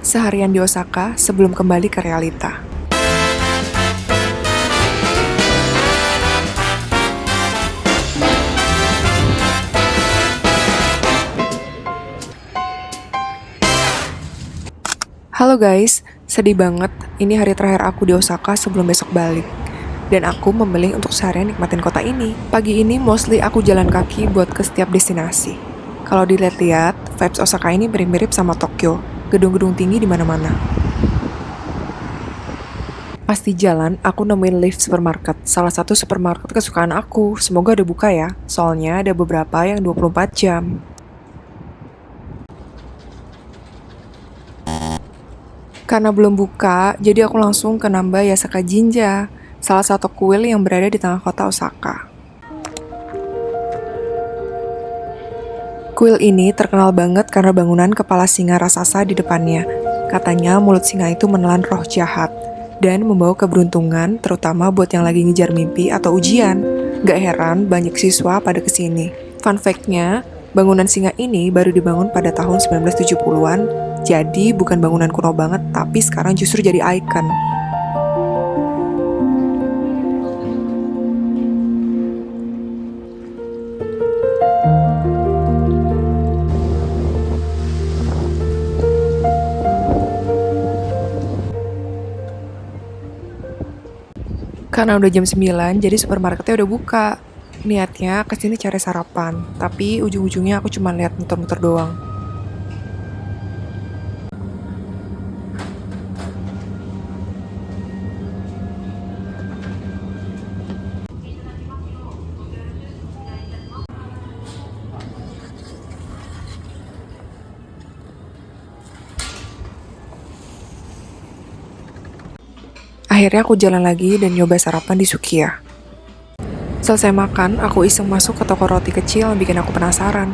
Seharian di Osaka sebelum kembali ke realita. Halo guys, sedih banget. Ini hari terakhir aku di Osaka sebelum besok balik. Dan aku memilih untuk seharian nikmatin kota ini. Pagi ini mostly aku jalan kaki buat ke setiap destinasi. Kalau dilihat-lihat, vibes Osaka ini mirip-mirip sama Tokyo. Gedung-gedung tinggi di mana-mana. Pas di jalan, aku nemuin lift supermarket. Salah satu supermarket kesukaan aku. Semoga udah buka ya. Soalnya ada beberapa yang 24 jam. Karena belum buka, jadi aku langsung ke Namba Yasaka Jinja, salah satu kuil yang berada di tengah kota Osaka. Kuil ini terkenal banget karena bangunan kepala singa raksasa di depannya. Katanya mulut singa itu menelan roh jahat dan membawa keberuntungan, terutama buat yang lagi ngejar mimpi atau ujian. Gak heran banyak siswa pada kesini. Fun fact-nya, bangunan singa ini baru dibangun pada tahun 1970-an, jadi bukan bangunan kuno banget, tapi sekarang justru jadi ikon. Karena udah jam 9, jadi supermarketnya udah buka. Niatnya kesini cari sarapan, tapi ujung-ujungnya aku cuma lihat muter-muter doang. Akhirnya aku jalan lagi dan nyoba sarapan di Sukiya. Selesai makan, aku iseng masuk ke toko roti kecil yang bikin aku penasaran.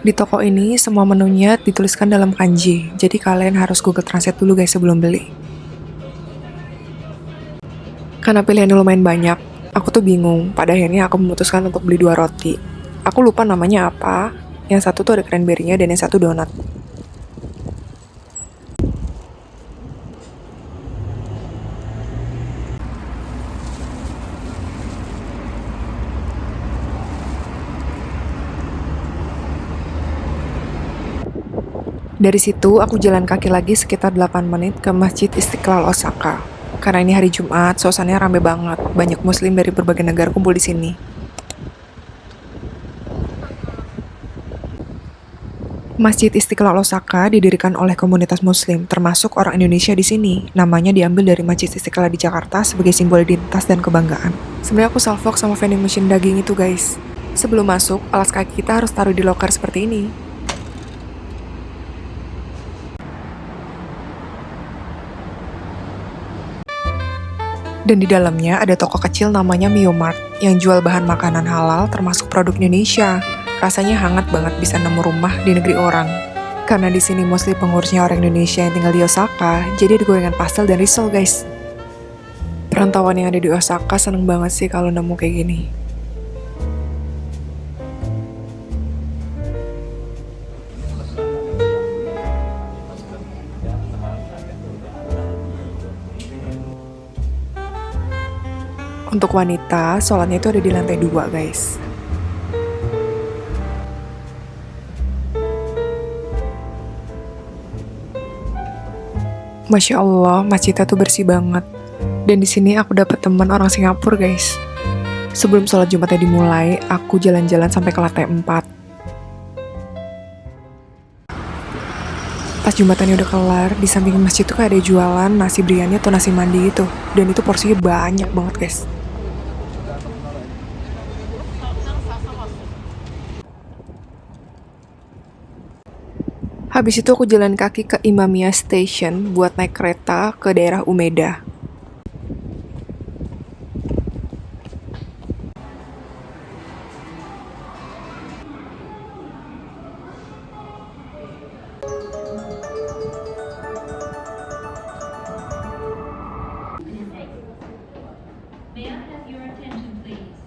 Di toko ini, semua menunya dituliskan dalam kanji, jadi kalian harus Google Translate dulu guys sebelum beli. Karena pilihannya lumayan banyak, aku tuh bingung. Pada akhirnya aku memutuskan untuk beli 2 roti. Aku lupa namanya apa, yang satu tuh ada cranberry-nya dan yang satu donat. Dari situ, aku jalan kaki lagi sekitar 8 menit ke Masjid Istiqlal Osaka. Karena ini hari Jumat, suasananya rame banget. Banyak muslim dari berbagai negara kumpul di sini. Masjid Istiqlal Osaka didirikan oleh komunitas muslim, termasuk orang Indonesia di sini. Namanya diambil dari Masjid Istiqlal di Jakarta sebagai simbol identitas dan kebanggaan. Sebenarnya aku salfok sama vending machine daging itu guys. Sebelum masuk, alas kaki kita harus taruh di loker seperti ini. Dan di dalamnya ada toko kecil namanya Miomart yang jual bahan makanan halal termasuk produk Indonesia. Rasanya hangat banget bisa nemu rumah di negeri orang. Karena di sini mostly pengurusnya orang Indonesia yang tinggal di Osaka, jadi ada gorengan pastel dan risol guys. Perantauan yang ada di Osaka seneng banget sih kalau nemu kayak gini. Untuk wanita, sholatnya itu ada di lantai 2 guys. Masya Allah, masjidnya tuh bersih banget. Dan di sini aku dapet teman orang Singapura guys. Sebelum sholat Jumatnya dimulai, aku jalan-jalan sampai ke lantai 4. Pas Jumatannya udah kelar, di samping masjid tuh kayak ada jualan nasi biryani atau nasi mandi gitu. Dan itu porsinya banyak banget guys. Habis itu aku jalan kaki ke Imamiya Station buat naik kereta ke daerah Umeda. May I have your attention, please?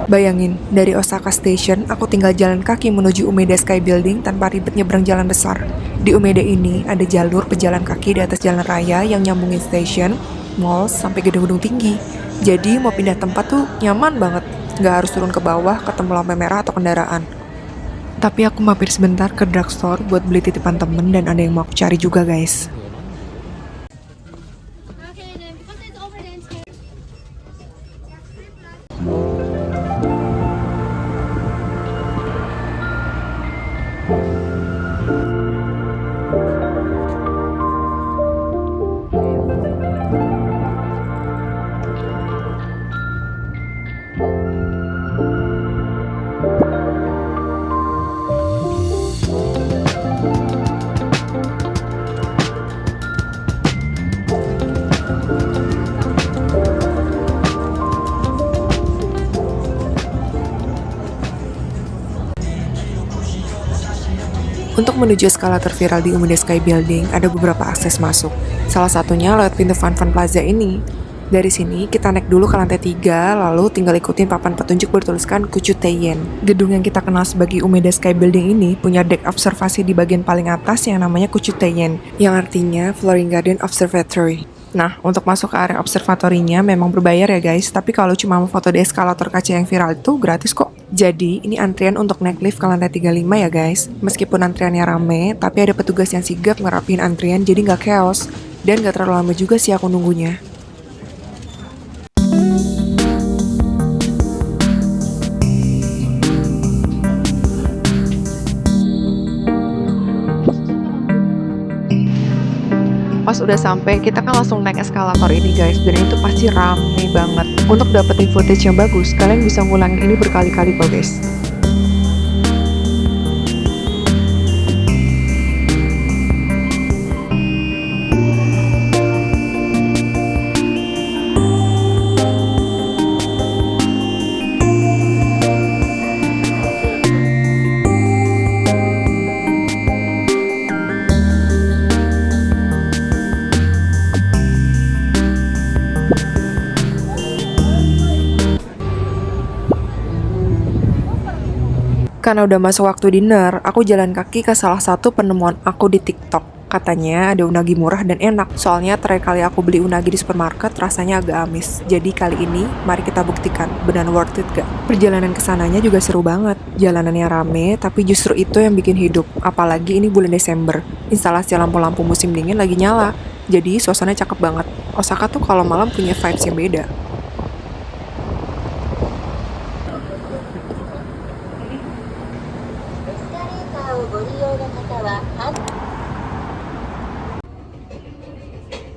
Bayangin, dari Osaka Station, aku tinggal jalan kaki menuju Umeda Sky Building tanpa ribet nyebrang jalan besar. Di Umeda ini, ada jalur pejalan kaki di atas jalan raya yang nyambungin station, mall, sampai gedung-gedung tinggi. Jadi mau pindah tempat tuh nyaman banget. Nggak harus turun ke bawah, ketemu lampu merah atau kendaraan. Tapi aku mampir sebentar ke drugstore buat beli titipan temen dan ada yang mau aku cari juga guys. Okay, then because it's over then. Untuk menuju eskalator viral di Umeda Sky Building, ada beberapa akses masuk. Salah satunya lewat pintu Fun Fun Plaza ini. Dari sini, kita naik dulu ke lantai 3, lalu tinggal ikutin papan petunjuk bertuliskan Kuchuteien. Gedung yang kita kenal sebagai Umeda Sky Building ini punya dek observasi di bagian paling atas yang namanya Kuchuteien, yang artinya Flooring Garden Observatory. Nah, untuk masuk ke area observatorinya memang berbayar ya guys, tapi kalau cuma mau foto di eskalator kaca yang viral itu gratis kok. Jadi, ini antrian untuk naik lift ke lantai 35 ya guys. Meskipun antriannya rame, tapi ada petugas yang sigap ngerapiin antrian jadi nggak chaos. Dan nggak terlalu lama juga sih aku nunggunya. Pas udah sampai, kita kan langsung naik eskalator ini guys, dan itu pasti rame banget. Untuk dapetin footage yang bagus, kalian bisa ngulangin ini berkali-kali kok guys. Karena udah masuk waktu dinner, aku jalan kaki ke salah satu penemuan aku di TikTok. Katanya ada unagi murah dan enak. Soalnya terakhir kali aku beli unagi di supermarket rasanya agak amis. Jadi kali ini, mari kita buktikan benar worth it gak? Perjalanan kesananya juga seru banget. Jalanannya rame, tapi justru itu yang bikin hidup. Apalagi ini bulan Desember. Instalasi lampu-lampu musim dingin lagi nyala. Jadi suasananya cakep banget. Osaka tuh kalau malam punya vibes yang beda.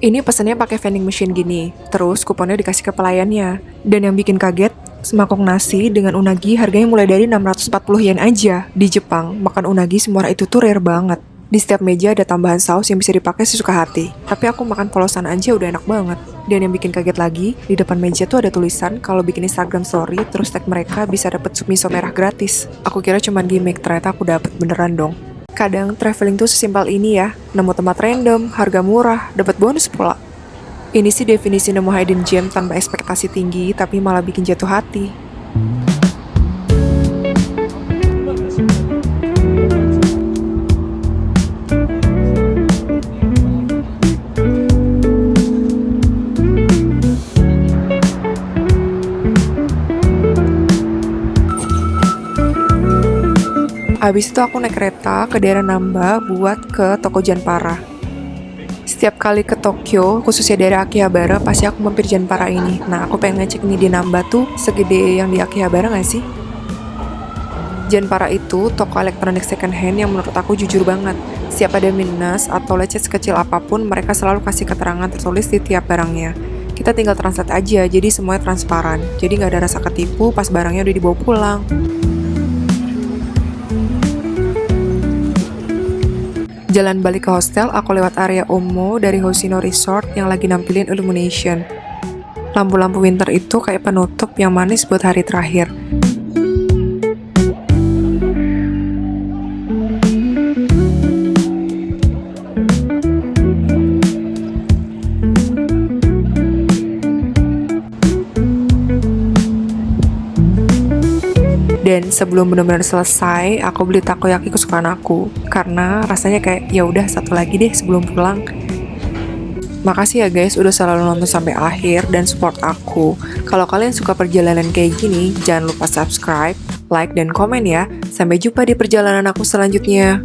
Ini pesannya pakai vending machine gini, terus kuponnya dikasih ke pelayannya. Dan yang bikin kaget, semangkuk nasi dengan unagi harganya mulai dari 640 yen aja. Di Jepang, makan unagi semurah itu tuh rare banget. Di setiap meja ada tambahan saus yang bisa dipakai sesuka hati. Tapi aku makan polosan aja udah enak banget. Dan yang bikin kaget lagi, di depan meja tuh ada tulisan kalau bikin Instagram story terus tag mereka bisa dapet sup miso merah gratis. Aku kira cuma gimmick, ternyata aku dapet beneran dong. Kadang traveling tuh sesimpel ini ya, nemu tempat random, harga murah, dapat bonus pula. Ini sih definisi nemu hidden gem tanpa ekspektasi tinggi, tapi malah bikin jatuh hati. Abis itu aku naik kereta ke daerah Namba buat ke toko Janpara. Setiap kali ke Tokyo, khususnya daerah Akihabara, pasti aku mampir Janpara ini. Nah, aku pengen ngecek nih di Namba tuh segede yang di Akihabara nggak sih? Janpara itu toko elektronik second hand yang menurut aku jujur banget. Setiap ada minus atau lecet sekecil apapun, mereka selalu kasih keterangan tertulis di tiap barangnya. Kita tinggal translate aja, jadi semuanya transparan. Jadi nggak ada rasa ketipu pas barangnya udah dibawa pulang. Jalan balik ke hostel, aku lewat area Omo dari Hoshino Resort yang lagi nampilin Illumination. Lampu-lampu winter itu kayak penutup yang manis buat hari terakhir. Dan sebelum benar-benar selesai, aku beli takoyaki kesukaan aku karena rasanya kayak ya udah satu lagi deh sebelum pulang. Makasih ya guys udah selalu nonton sampai akhir dan support aku. Kalau kalian suka perjalanan kayak gini, jangan lupa subscribe, like, dan komen ya. Sampai jumpa di perjalanan aku selanjutnya.